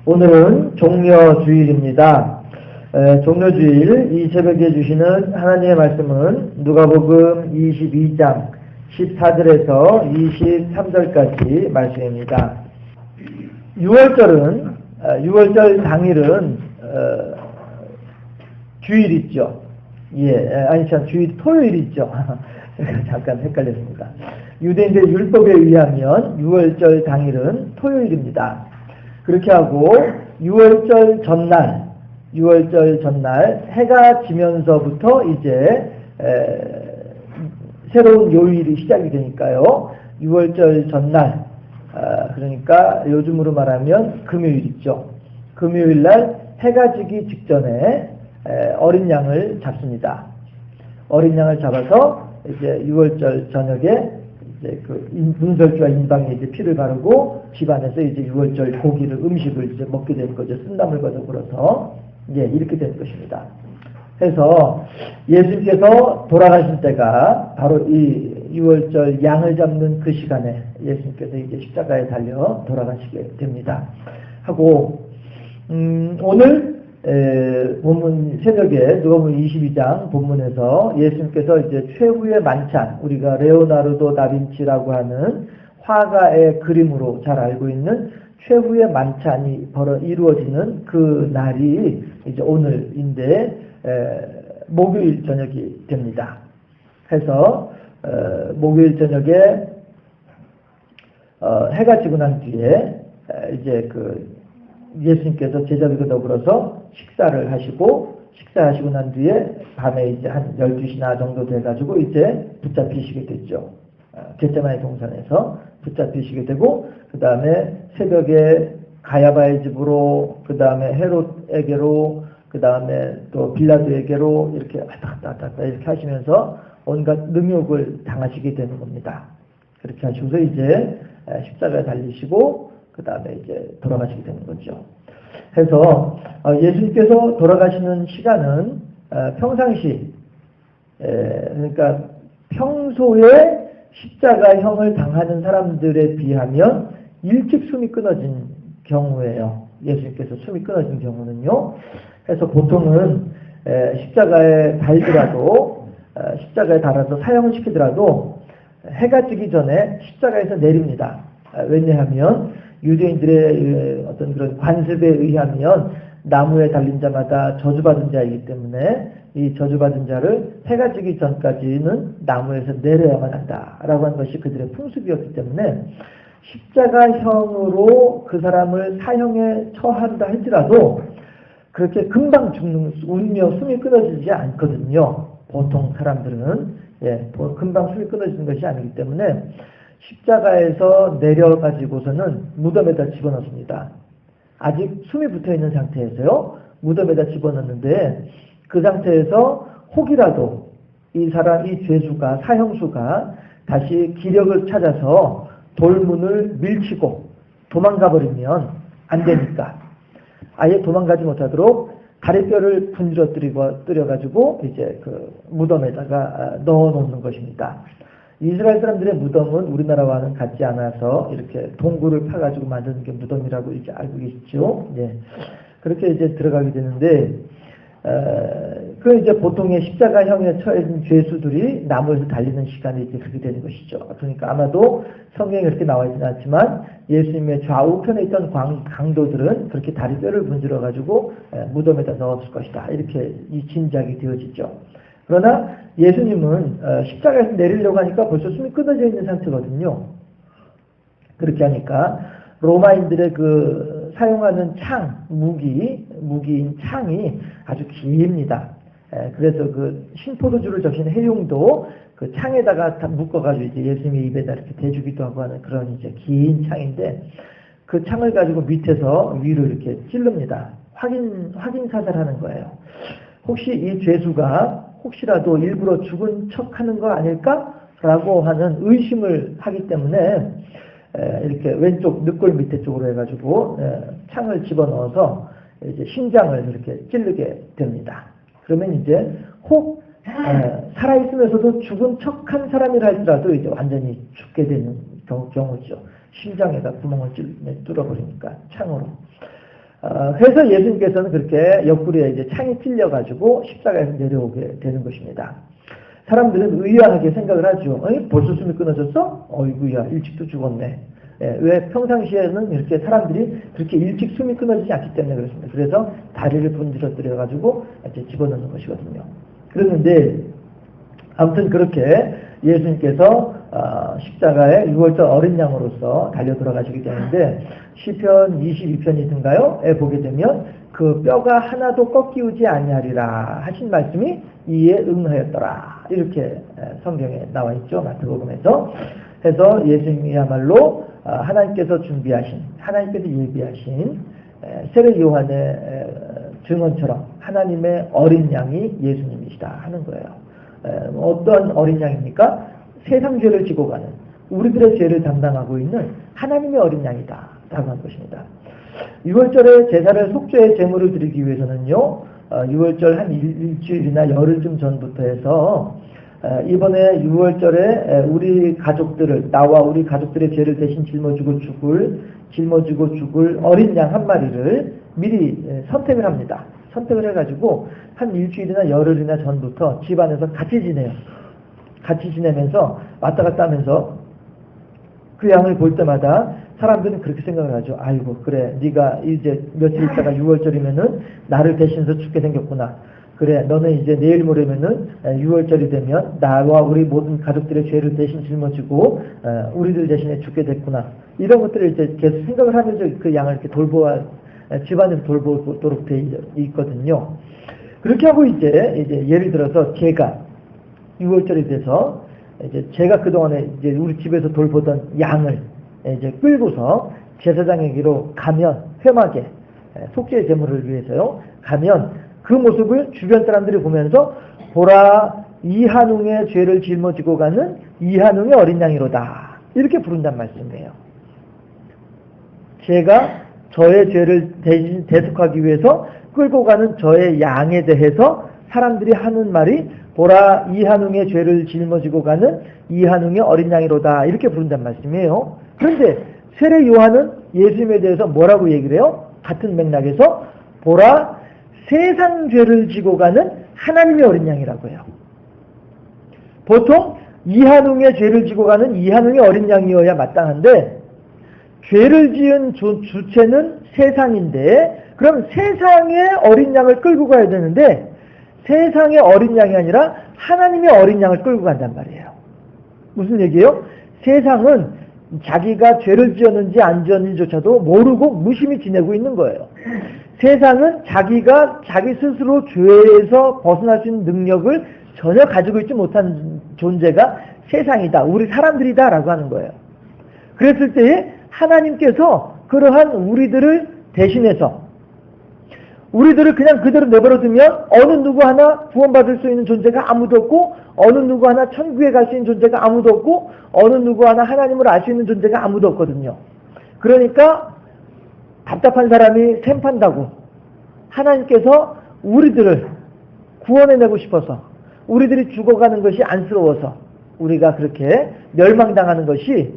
오늘은 종려주일입니다. 종려주일 이 새벽에 주시는 하나님의 말씀은 누가복음 22장 14절에서 23절까지 말씀입니다. 6월절 당일은 주일이죠. 주일 토요일이죠. 잠깐 헷갈렸습니다. 유대인들 율법에 의하면 6월절 당일은 토요일입니다. 그렇게 하고 6월절 전날 해가 지면서부터 이제 새로운 요일이 시작이 되니까요. 6월절 전날 그러니까 요즘으로 말하면 금요일이죠. 금요일날 해가 지기 직전에 어린 양을 잡습니다. 어린 양을 잡아서 이제 6월절 저녁에 이제 그 문설주와 인방에 이제 피를 바르고 집안에서 이제 6월절 고기를 음식을 이제 먹게 되는 거죠. 쓴나물 거둬들어서 이렇게 되는 것입니다. 해서 예수님께서 돌아가신 때가 바로 이 6월절 양을 잡는 그 시간에 예수님께서 이제 십자가에 달려 돌아가시게 됩니다. 하고 오늘 본문 새벽에 누가복음 22장 본문에서 예수님께서 이제 최후의 만찬, 우리가 레오나르도 다빈치라고 하는 화가의 그림으로 잘 알고 있는 최후의 만찬이 이루어지는 그 날이 이제 오늘인데 목요일 저녁이 됩니다. 해서 목요일 저녁에 해가 지고 난 뒤에 이제 그 예수님께서 제자들과 더불어서 식사를 하시고 식사하시고 난 뒤에 밤에 이제 한 12시나 정도 돼가지고 이제 붙잡히시게 됐죠. 겟세마네 동산에서 붙잡히시게 되고 그 다음에 새벽에 가야바의 집으로 그 다음에 헤롯에게로 그 다음에 또 빌라도에게로 이렇게 왔다 갔다 이렇게 하시면서 온갖 능욕을 당하시게 되는 겁니다. 그렇게 하시고서 이제 십자가에 달리시고 그 다음에 이제 돌아가시게 되는 거죠. 해서 예수님께서 돌아가시는 시간은 평상시 그러니까 평소에 십자가형을 당하는 사람들에 비하면 일찍 숨이 끊어진 경우예요. 예수님께서 숨이 끊어진 경우는요. 해서 보통은 십자가에 달아서 사형을 시키더라도 해가 뜨기 전에 십자가에서 내립니다. 왜냐하면 유대인들의 어떤 그런 관습에 의하면 나무에 달린 자마다 저주받은 자이기 때문에 이 저주받은 자를 해가 지기 전까지는 나무에서 내려야만 한다라고 하는 것이 그들의 풍습이었기 때문에 십자가형으로 그 사람을 사형에 처한다 할지라도 그렇게 금방 울며 숨이 끊어지지 않거든요. 보통 사람들은 금방 숨이 끊어지는 것이 아니기 때문에 십자가에서 내려가지고서는 무덤에다 집어넣습니다. 아직 숨이 붙어있는 상태에서요. 무덤에다 집어넣는데 그 상태에서 혹이라도 이 죄수가 사형수가 다시 기력을 찾아서 돌문을 밀치고 도망가 버리면 안 되니까 아예 도망가지 못하도록 다리뼈를 분질러뜨려가지고 이제 그 무덤에다가 넣어놓는 것입니다. 이스라엘 사람들의 무덤은 우리나라와는 같지 않아서 이렇게 동굴을 파가지고 만드는 게 무덤이라고 이제 알고 계시죠. 그렇게 이제 들어가게 되는데, 그 이제 보통의 십자가형에 처해진 죄수들이 나무에서 달리는 시간이 이제 그렇게 되는 것이죠. 그러니까 아마도 성경에 그렇게 나와 있지는 않지만 예수님의 좌우편에 있던 강도들은 그렇게 다리뼈를 분질러가지고 무덤에다 넣었을 것이다. 이렇게 이 짐작이 되어지죠. 그러나 예수님은 십자가에서 내리려고 하니까 벌써 숨이 끊어져 있는 상태거든요. 그렇게 하니까 로마인들의 그 사용하는 무기인 창이 아주 깁니다. 그래서 그 신포도주를 적신 해용도 그 창에다가 다 묶어가지고 이제 예수님의 입에다 이렇게 대주기도 하고 하는 그런 이제 긴 창인데 그 창을 가지고 밑에서 위로 이렇게 찌릅니다. 확인 사살하는 거예요. 혹시 이 죄수가 혹시라도 일부러 죽은 척하는 거 아닐까라고 하는 의심을 하기 때문에 이렇게 왼쪽 늑골 밑에 쪽으로 해가지고 창을 집어넣어서 이제 심장을 이렇게 찌르게 됩니다. 그러면 이제 혹 살아있으면서도 죽은 척한 사람이라 할지라도 이제 완전히 죽게 되는 경우죠. 심장에다 구멍을 뚫어버리니까 창으로. 해서 예수님께서는 그렇게 옆구리에 이제 창이 찔려가지고 십자가에서 내려오게 되는 것입니다. 사람들은 의아하게 생각을 하죠. 벌써 숨이 끊어졌어? 어이구야, 일찍도 죽었네. 예, 왜 평상시에는 이렇게 사람들이 그렇게 일찍 숨이 끊어지지 않기 때문에 그렇습니다. 그래서 다리를 분질러뜨려가지고 이제 집어넣는 것이거든요. 그랬는데, 아무튼 그렇게 예수님께서 십자가에 6월절 어린 양으로서 달려 들어가시게 되는데, 시편 22편이든가요?에 보게 되면 그 뼈가 하나도 꺾이우지 아니하리라 하신 말씀이 이에 응하였더라. 이렇게 성경에 나와 있죠. 마태복음에서. 해서 예수님이야말로 하나님께서 준비하신, 하나님께서 예비하신 세례 요한의 증언처럼 하나님의 어린 양이 예수님이시다 하는 거예요. 어떤 어린 양입니까? 세상 죄를 지고 가는, 우리들의 죄를 담당하고 있는 하나님의 어린 양이다 라고 한 것입니다. 6월절에 제사를 속죄의 제물을 드리기 위해서는요, 6월절 한 일주일이나 열흘쯤 전부터 해서 이번에 6월절에 우리 가족들을, 나와 우리 가족들의 죄를 대신 짊어지고 죽을 어린 양 한 마리를 미리 선택을 합니다. 선택을 해가지고 한 일주일이나 열흘이나 전부터 집안에서 같이 지내요. 같이 지내면서 왔다 갔다 하면서 그 양을 볼 때마다 사람들은 그렇게 생각을 하죠. 아이고, 그래, 네가 이제 며칠 있다가 6월절이면은 나를 대신해서 죽게 생겼구나. 그래, 너는 이제 내일 모레면은 6월절이 되면 나와 우리 모든 가족들의 죄를 대신 짊어지고 우리들 대신에 죽게 됐구나. 이런 것들을 이제 계속 생각을 하면서 그 양을 이렇게 집안에서 돌보도록 돼 있거든요. 그렇게 하고 이제 예를 들어서 제가 6월절이 돼서 이제 제가 그동안에 이제 우리 집에서 돌보던 양을 이제 끌고서 제사장에게로 가면, 회막에 속죄의 제물을 위해서요 가면, 그 모습을 주변 사람들이 보면서 보라, 이한웅의 죄를 짊어지고 가는 이한웅의 어린 양이로다, 이렇게 부른단 말씀이에요. 제가 저의 죄를 대신 대속하기 위해서 끌고 가는 저의 양에 대해서 사람들이 하는 말이 보라, 이한웅의 죄를 짊어지고 가는 이한웅의 어린 양이로다, 이렇게 부른단 말씀이에요. 그런데 세례 요한은 예수님에 대해서 뭐라고 얘기를 해요? 같은 맥락에서 보라, 세상 죄를 지고 가는 하나님의 어린 양이라고 해요. 보통 이한웅의 죄를 지고 가는 이한웅의 어린 양이어야 마땅한데, 죄를 지은 주체는 세상인데, 그럼 세상의 어린 양을 끌고 가야 되는데 세상의 어린 양이 아니라 하나님의 어린 양을 끌고 간단 말이에요. 무슨 얘기예요? 세상은 자기가 죄를 지었는지 안 지었는지조차도 모르고 무심히 지내고 있는 거예요. 세상은 자기가 자기 스스로 죄에서 벗어날 수 있는 능력을 전혀 가지고 있지 못한 존재가 세상이다, 우리 사람들이다 라고 하는 거예요. 그랬을 때에 하나님께서 그러한 우리들을 대신해서 우리들을 그냥 그대로 내버려두면 어느 누구 하나 구원받을 수 있는 존재가 아무도 없고, 어느 누구 하나 천국에 갈 수 있는 존재가 아무도 없고, 어느 누구 하나 하나님을 알 수 있는 존재가 아무도 없거든요. 그러니까 답답한 사람이 샘판다고 하나님께서 우리들을 구원해내고 싶어서, 우리들이 죽어가는 것이 안쓰러워서 우리가 그렇게 멸망당하는 것이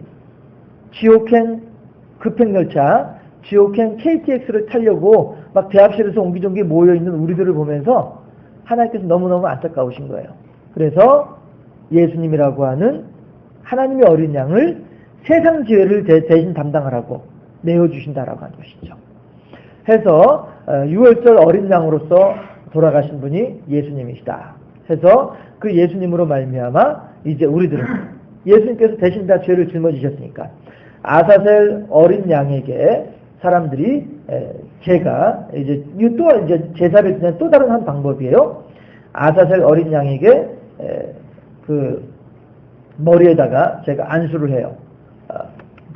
지옥행 급행열차, 지옥행 KTX를 타려고 막 대합실에서 옹기종기 모여있는 우리들을 보면서 하나님께서 너무너무 안타까우신 거예요. 그래서 예수님이라고 하는 하나님의 어린 양을 세상 죄를 대신 담당하라고 내어주신다라고 하는 것이죠. 해서 6월절 어린 양으로서 돌아가신 분이 예수님이시다. 해서 그 예수님으로 말미암아 이제 우리들은 예수님께서 대신 다 죄를 짊어지셨으니까 아사셀 어린 양에게 사람들이 제가 이제 제사를 지낸 또 다른 한 방법이에요. 아사셀 어린 양에게 그 머리에다가 제가 안수를 해요.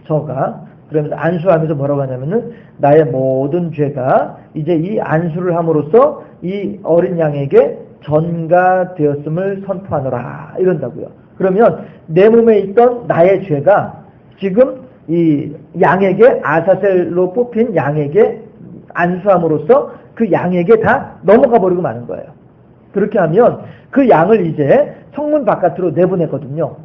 저가 그러면서 안수하면서 뭐라고 하냐면은 나의 모든 죄가 이제 이 안수를 함으로써 이 어린 양에게 전가되었음을 선포하노라 이런다고요. 그러면 내 몸에 있던 나의 죄가 지금 이 양에게, 아사셀로 뽑힌 양에게 안수함으로써 그 양에게 다 넘어가 버리고 마는 거예요. 그렇게 하면 그 양을 이제 성문 바깥으로 내보내거든요.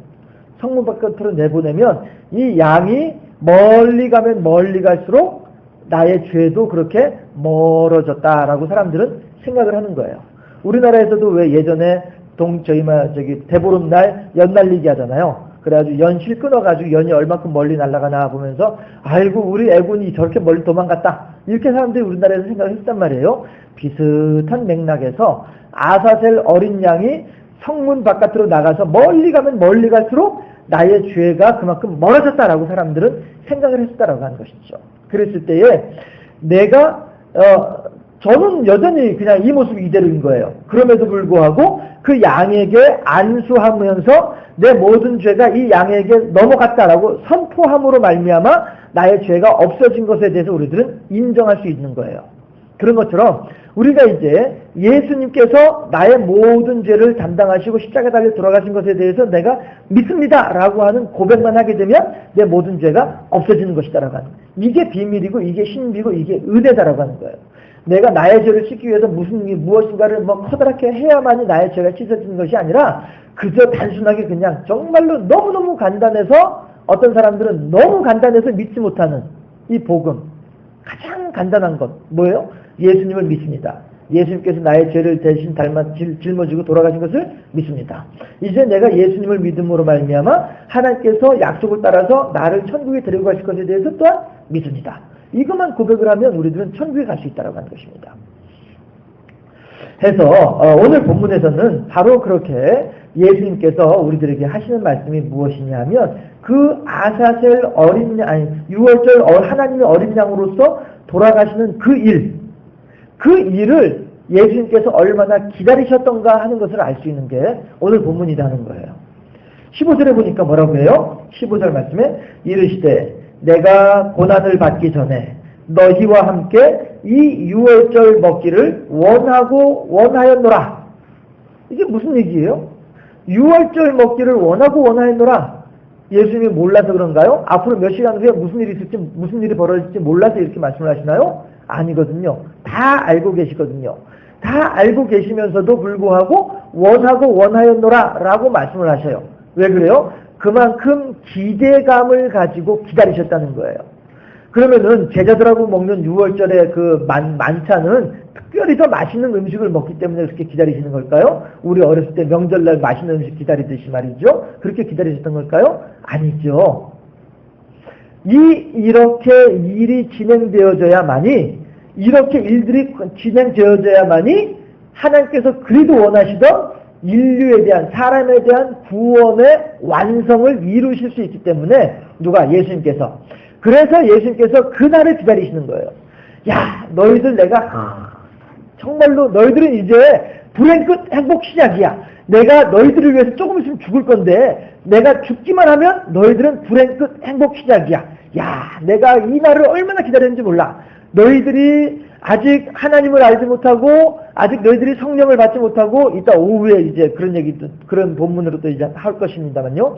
성문 바깥으로 내보내면 이 양이 멀리 가면 멀리 갈수록 나의 죄도 그렇게 멀어졌다라고 사람들은 생각을 하는 거예요. 우리나라에서도 왜 예전에 대보름날 연 날리기 하잖아요. 그래가지고 연실 끊어가지고 연이 얼마큼 멀리 날아가나 보면서 아이고 우리 애군이 저렇게 멀리 도망갔다 이렇게 사람들이 우리나라에서 생각을 했단 말이에요. 비슷한 맥락에서 아사셀 어린 양이 성문 바깥으로 나가서 멀리 가면 멀리 갈수록 나의 죄가 그만큼 멀어졌다라고 사람들은 생각을 했다라고 하는 것이죠. 그랬을 때에 저는 여전히 그냥 이 모습이 이대로인 거예요. 그럼에도 불구하고 그 양에게 안수하면서 내 모든 죄가 이 양에게 넘어갔다라고 선포함으로 말미암아 나의 죄가 없어진 것에 대해서 우리들은 인정할 수 있는 거예요. 그런 것처럼 우리가 이제 예수님께서 나의 모든 죄를 담당하시고 십자가에 달려 돌아가신 것에 대해서 내가 믿습니다 라고 하는 고백만 하게 되면 내 모든 죄가 없어지는 것이다 라고 하는 거예요. 이게 비밀이고 이게 신비고 이게 은혜다라고 하는 거예요. 내가 나의 죄를 씻기 위해서 무엇인가를 커다랗게 해야만이 나의 죄가 씻어지는 것이 아니라 그저 단순하게 그냥 정말로 너무너무 간단해서 어떤 사람들은 너무 간단해서 믿지 못하는 이 복음. 가장 간단한 것 뭐예요? 예수님을 믿습니다. 예수님께서 나의 죄를 대신 짊어지고 돌아가신 것을 믿습니다. 이제 내가 예수님을 믿음으로 말미암아 하나님께서 약속을 따라서 나를 천국에 데리고 가실 것에 대해서 또한 믿습니다. 이것만 고백을 하면 우리들은 천국에 갈 수 있다고 하는 것입니다. 해서 오늘 본문에서는 바로 그렇게 예수님께서 우리들에게 하시는 말씀이 무엇이냐면 그 아사셀 유월절 하나님의 어린 양으로서 돌아가시는 그 일을 예수님께서 얼마나 기다리셨던가 하는 것을 알 수 있는 게 오늘 본문이라는 거예요. 15절에 보니까 뭐라고 해요? 15절 말씀에 이르시되 내가 고난을 받기 전에 너희와 함께 이 유월절 먹기를 원하였노라. 이게 무슨 얘기예요? 유월절 먹기를 원하였노라. 예수님이 몰라서 그런가요? 앞으로 몇 시간 후에 무슨 일이 벌어질지 몰라서 이렇게 말씀을 하시나요? 아니거든요. 다 알고 계시거든요. 다 알고 계시면서도 불구하고 원하였노라 라고 말씀을 하셔요. 왜 그래요? 그만큼 기대감을 가지고 기다리셨다는 거예요. 그러면은 제자들하고 먹는 6월절의 그 만찬은 특별히 더 맛있는 음식을 먹기 때문에 그렇게 기다리시는 걸까요? 우리 어렸을 때 명절날 맛있는 음식 기다리듯이 말이죠. 그렇게 기다리셨던 걸까요? 아니죠. 이렇게 일이 진행되어져야만이 이렇게 일들이 진행되어져야만이 하나님께서 그리도 원하시던 인류에 대한 사람에 대한 구원의 완성을 이루실 수 있기 때문에 예수님께서 그래서 예수님께서 그날을 기다리시는 거예요. 야 너희들 내가 정말로 너희들은 이제 불행 끝 행복 시작이야. 내가 너희들을 위해서 조금 있으면 죽을 건데 내가 죽기만 하면 너희들은 불행 끝 행복 시작이야. 야 내가 이 날을 얼마나 기다렸는지 몰라. 너희들이 아직 하나님을 알지 못하고 아직 너희들이 성령을 받지 못하고 이따 오후에 이제 그런 본문으로 또 이제 할 것입니다만요.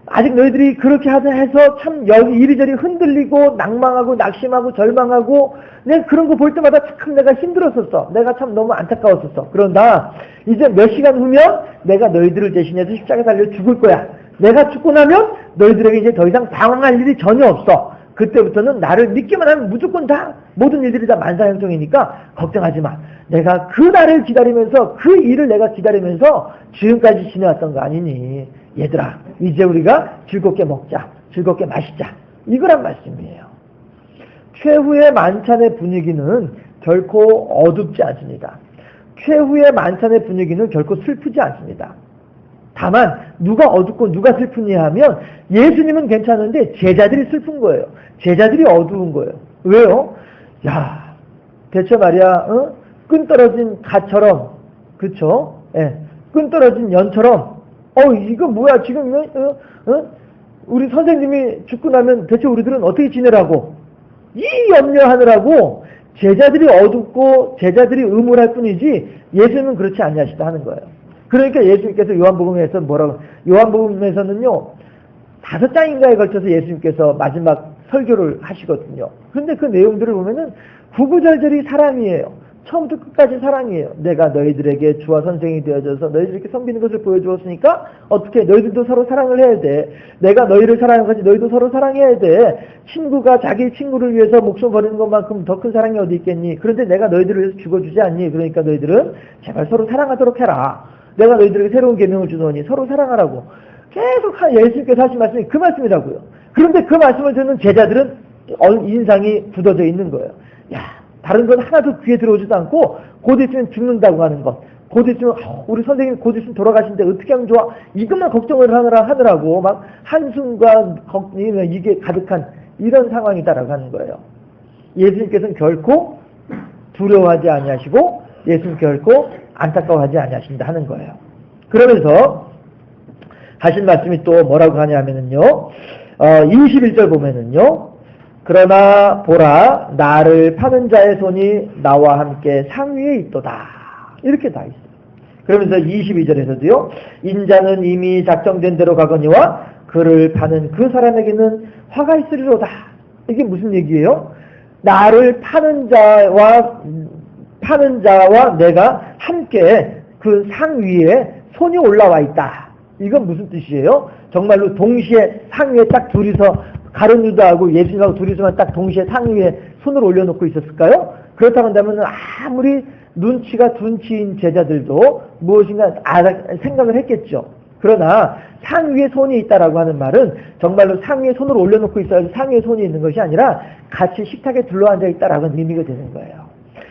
아직 너희들이 그렇게 해서 참 여기 이리저리 흔들리고 낭망하고 낙심하고 절망하고 내가 그런 거 볼 때마다 참 내가 힘들었었어. 내가 참 너무 안타까웠었어. 그런다 이제 몇 시간 후면 내가 너희들을 대신해서 십자가에 달려 죽을 거야. 내가 죽고 나면 너희들에게 이제 더 이상 당황할 일이 전혀 없어. 그때부터는 나를 믿기만 하면 무조건 다 모든 일들이 다 만사형통이니까 걱정하지 마. 내가 그 날을 기다리면서 그 일을 내가 기다리면서 지금까지 지내왔던 거 아니니. 얘들아 이제 우리가 즐겁게 먹자. 즐겁게 마시자. 이거란 말씀이에요. 최후의 만찬의 분위기는 결코 어둡지 않습니다. 최후의 만찬의 분위기는 결코 슬프지 않습니다. 다만 누가 어둡고 누가 슬프냐 하면 예수님은 괜찮은데 제자들이 슬픈 거예요. 제자들이 어두운 거예요. 왜요? 야 대체 말이야 끈 떨어진 가처럼 그쵸? 예, 끈 떨어진 연처럼 이거 뭐야 지금 우리 선생님이 죽고 나면 대체 우리들은 어떻게 지내라고 이 염려하느라고 제자들이 어둡고 제자들이 의문할 뿐이지 예수님은 그렇지 않냐시다 하는 거예요. 그러니까 예수님께서 요한복음에서는요 5장인가에 걸쳐서 예수님께서 마지막 설교를 하시거든요. 그런데 그 내용들을 보면은 구구절절이 사랑이에요. 처음부터 끝까지 사랑이에요. 내가 너희들에게 주와 선생이 되어져서 너희들에게 섬기는 것을 보여주었으니까 어떻게 너희들도 서로 사랑을 해야 돼. 내가 너희를 사랑한 것이 너희도 서로 사랑해야 돼. 친구가 자기 친구를 위해서 목숨 버리는 것만큼 더 큰 사랑이 어디 있겠니? 그런데 내가 너희들을 위해서 죽어주지 않니? 그러니까 너희들은 제발 서로 사랑하도록 해라. 내가 너희들에게 새로운 계명을 주노니 서로 사랑하라고. 계속 예수님께서 하신 말씀이 그 말씀이라고요. 그런데 그 말씀을 듣는 제자들은 인상이 굳어져 있는 거예요. 야, 다른 건 하나도 귀에 들어오지도 않고 곧 있으면 죽는다고 하는 것, 곧 있으면 우리 선생님 곧 있으면 돌아가신데 어떻게 하면 좋아? 이것만 걱정을 하느라고 막 한숨과 이게 가득한 이런 상황이다라고 하는 거예요. 예수님께서는 결코 두려워하지 아니하시고 예수님 결코 안타까워하지 아니하신다 하는 거예요. 그러면서 하신 말씀이 또 뭐라고 하냐면은요, 21절 보면은요, 그러나 보라 나를 파는 자의 손이 나와 함께 상위에 있도다. 이렇게 다 있어요. 그러면서 22절에서도요. 인자는 이미 작정된 대로 가거니와 그를 파는 그 사람에게는 화가 있으리로다. 이게 무슨 얘기예요? 나를 파는 자와 내가 함께 그 상위에 손이 올라와 있다. 이건 무슨 뜻이에요? 정말로 동시에 상위에 딱 둘이서 가룟 유다하고 예수님하고 둘이서만 딱 동시에 상위에 손을 올려놓고 있었을까요? 그렇다고 한다면 아무리 눈치가 둔치인 제자들도 무엇인가 생각을 했겠죠. 그러나 상위에 손이 있다라고 하는 말은 정말로 상위에 손을 올려놓고 있어야지 상위에 손이 있는 것이 아니라 같이 식탁에 둘러앉아 있다라는 의미가 되는 거예요.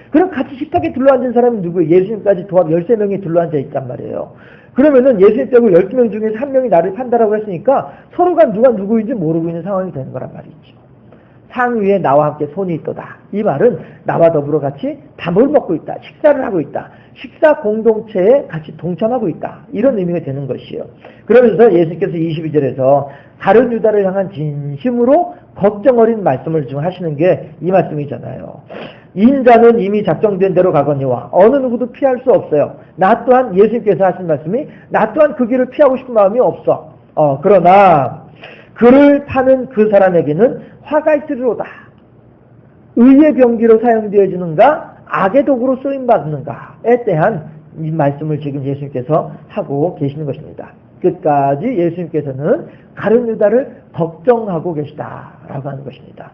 그럼 같이 식탁에 둘러앉은 사람이 누구예요? 예수님까지 도합 13명이 둘러앉아 있단 말이에요. 그러면은 예수님 빼고 12명 중에서 1명이 나를 판다라고 했으니까 서로가 누가 누구인지 모르고 있는 상황이 되는 거란 말이죠. 상위에 나와 함께 손이 있도다. 이 말은 나와 더불어 같이 밥을 먹고 있다. 식사를 하고 있다. 식사 공동체에 같이 동참하고 있다. 이런 의미가 되는 것이에요. 그러면서 예수님께서 22절에서 가룟 유다를 향한 진심으로 걱정 어린 말씀을 좀 하시는 게 이 말씀이잖아요. 인자는 이미 작정된 대로 가거니와 어느 누구도 피할 수 없어요. 나 또한 예수님께서 하신 말씀이 나 또한 그 길을 피하고 싶은 마음이 없어. 그러나 그를 파는 그 사람에게는 화가 있으리로다. 의의 병기로 사용되어지는가 악의 도구로 쓰임받는가에 대한 이 말씀을 지금 예수님께서 하고 계시는 것입니다. 끝까지 예수님께서는 가룟 유다를 걱정하고 계시다라고 하는 것입니다.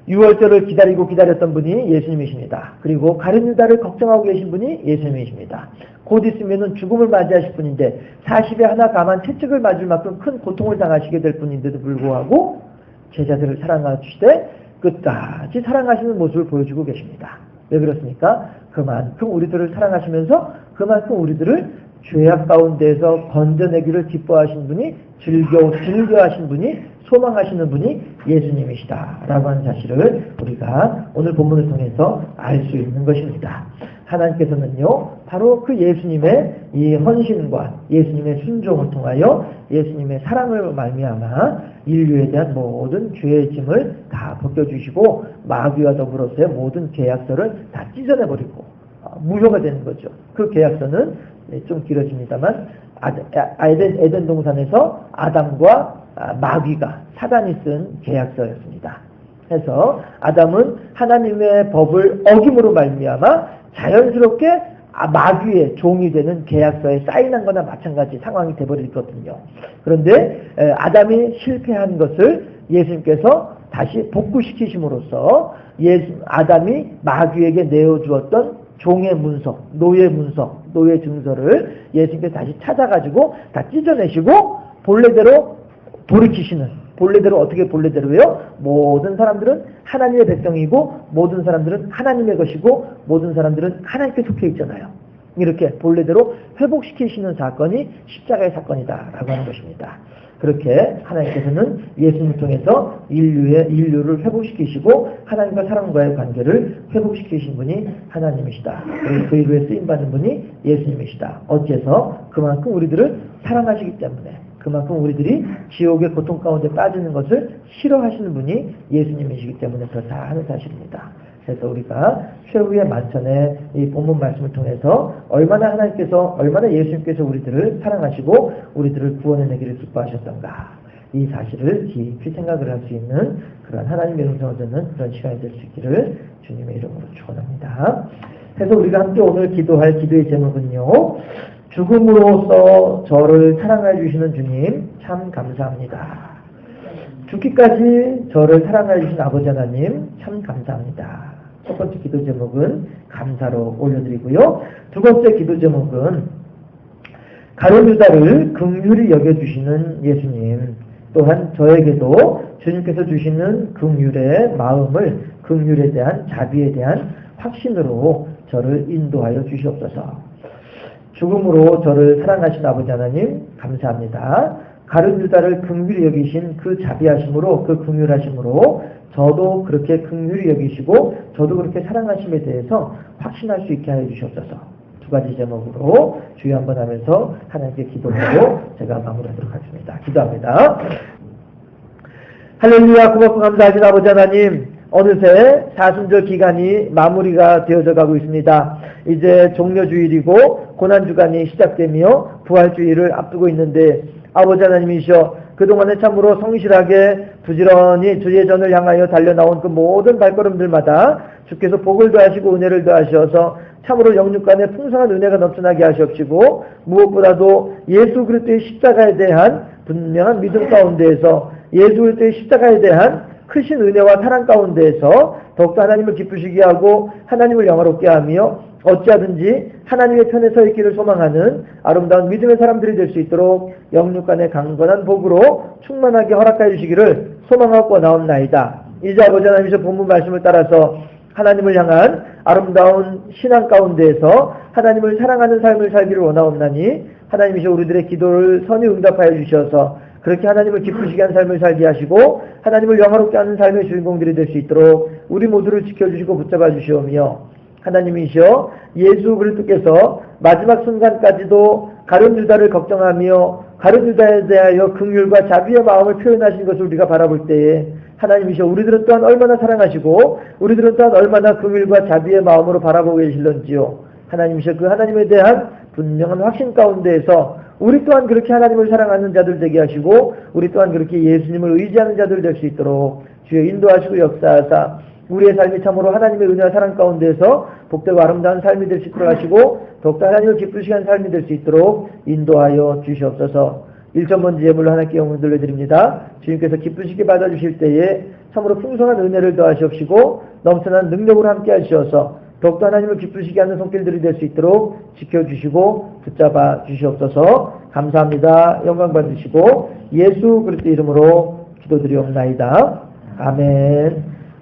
6월절을 기다렸던 분이 예수님이십니다. 그리고 가룟 유다를 걱정하고 계신 분이 예수님이십니다. 곧 있으면 죽음을 맞이하실 분인데 40에 하나 감한 채찍을 맞을 만큼 큰 고통을 당하시게 될 분인데도 불구하고 제자들을 사랑하시되 끝까지 사랑하시는 모습을 보여주고 계십니다. 왜 그렇습니까? 그만큼 우리들을 사랑하시면서 그만큼 우리들을 죄악 가운데에서 건져내기를 기뻐하신 분이 즐겨하신 분이 소망하시는 분이 예수님이시다라고 하는 사실을 우리가 오늘 본문을 통해서 알 수 있는 것입니다. 하나님께서는요 바로 그 예수님의 이 헌신과 예수님의 순종을 통하여 예수님의 사랑을 말미암아 인류에 대한 모든 죄의 짐을 다 벗겨주시고 마귀와 더불어서의 모든 계약서를 다 찢어내버리고 무효가 되는 거죠. 그 계약서는 좀 길어집니다만 에덴 동산에서 아담과 마귀가 사단이 쓴 계약서였습니다. 그래서 아담은 하나님의 법을 어김으로 말미암아 자연스럽게 마귀의 종이 되는 계약서에 사인한 거나 마찬가지 상황이 되어버리거든요. 그런데 아담이 실패한 것을 예수님께서 다시 복구시키심으로써 아담이 마귀에게 내어주었던 종의 문서, 노예 문서, 노예 증서를 예수님께서 다시 찾아가지고 다 찢어내시고 본래대로 돌이키시는, 본래대로 어떻게 본래대로요? 모든 사람들은 하나님의 백성이고 모든 사람들은 하나님의 것이고 모든 사람들은 하나님께 속해 있잖아요. 이렇게 본래대로 회복시키시는 사건이 십자가의 사건이다라고 하는 것입니다. 그렇게 하나님께서는 예수님을 통해서 인류를 회복시키시고 하나님과 사람과의 관계를 회복시키신 분이 하나님이시다. 그리고 그 일에 쓰임받는 분이 예수님이시다. 어째서? 그만큼 우리들을 사랑하시기 때문에, 그만큼 우리들이 지옥의 고통 가운데 빠지는 것을 싫어하시는 분이 예수님이시기 때문에 그렇다 하는 사실입니다. 그래서 우리가 최후의 만찬의 이 본문 말씀을 통해서 얼마나 예수님께서 우리들을 사랑하시고 우리들을 구원해내기를 기뻐하셨던가, 이 사실을 깊이 생각을 할 수 있는 그런 하나님의 음성을 듣는 그런 시간이 될 수 있기를 주님의 이름으로 축원합니다. 해서 우리가 함께 오늘 기도할 기도의 제목은요, 죽음으로써 저를 사랑해 주시는 주님 참 감사합니다. 죽기까지 저를 사랑해 주신 아버지 하나님 참 감사합니다. 첫 번째 기도 제목은 감사로 올려드리고요. 두 번째 기도 제목은 가룟 유다를 긍휼히 여겨주시는 예수님, 또한 저에게도 주님께서 주시는 긍휼의 마음을, 긍휼에 대한 자비에 대한 확신으로 저를 인도하여 주시옵소서. 죽음으로 저를 사랑하신 아버지 하나님 감사합니다. 가룟 유다를 긍휼히 여기신 그 자비하심으로, 그 긍휼하심으로 저도 그렇게 긍휼히 여기시고 저도 그렇게 사랑하심에 대해서 확신할 수 있게 하여 주시옵소서. 두 가지 제목으로 주여 한번 하면서 하나님께 기도하고 제가 마무리하도록 하겠습니다. 기도합니다. 할렐루야. 고맙고 감사하신 아버지 하나님, 어느새 사순절 기간이 마무리가 되어져 가고 있습니다. 이제 종려주일이고 고난주간이 시작되며 부활주일을 앞두고 있는데, 아버지 하나님이시여, 그동안에 참으로 성실하게 부지런히 주의 전을 향하여 달려나온 그 모든 발걸음들마다 주께서 복을 더하시고 은혜를 더하셔서 참으로 영육간에 풍성한 은혜가 넘쳐나게 하시옵시고, 무엇보다도 예수 그리스도의 십자가에 대한 분명한 믿음 가운데에서, 예수 그리스도의 십자가에 대한 크신 은혜와 사랑 가운데에서 더욱더 하나님을 기쁘시게 하고 하나님을 영화롭게 하며 어찌하든지 하나님의 편에 서 있기를 소망하는 아름다운 믿음의 사람들이 될 수 있도록 영육간의 강건한 복으로 충만하게 허락하여 주시기를 소망하고 나옵나이다. 이제 아버지 하나님께서 본문 말씀을 따라서 하나님을 향한 아름다운 신앙 가운데에서 하나님을 사랑하는 삶을 살기를 원하옵나니, 하나님이시여 우리들의 기도를 선히 응답하여 주셔서 그렇게 하나님을 기쁘시게 한 삶을 살게 하시고 하나님을 영화롭게 하는 삶의 주인공들이 될 수 있도록 우리 모두를 지켜주시고 붙잡아 주시오며, 하나님이시여 예수 그리스도께서 마지막 순간까지도 가룟 유다를 걱정하며 가룟 유다에 대하여 긍휼과 자비의 마음을 표현하신 것을 우리가 바라볼 때에, 하나님이시여 우리들은 또한 얼마나 사랑하시고 우리들은 또한 얼마나 긍휼과 자비의 마음으로 바라보고 계실런지요. 하나님이시여 그 하나님에 대한 분명한 확신 가운데에서 우리 또한 그렇게 하나님을 사랑하는 자들 되게 하시고 우리 또한 그렇게 예수님을 의지하는 자들 될 수 있도록 주여 인도하시고 역사하사 우리의 삶이 참으로 하나님의 은혜와 사랑 가운데서 복되고 아름다운 삶이 될 수 있도록 하시고 더욱더 하나님을 기쁘시게 하는 삶이 될 수 있도록 인도하여 주시옵소서. 1,000번 제물로 하나님께 영광 돌려드립니다. 주님께서 기쁘시게 받아주실 때에 참으로 풍성한 은혜를 더하시옵시고 넘쳐난 능력으로 함께 하시어서 더욱더 하나님을 기쁘시게 하는 손길들이 될 수 있도록 지켜주시고 붙잡아 주시옵소서. 감사합니다. 영광 받으시고 예수 그리스도 이름으로 기도드리옵나이다. 아멘.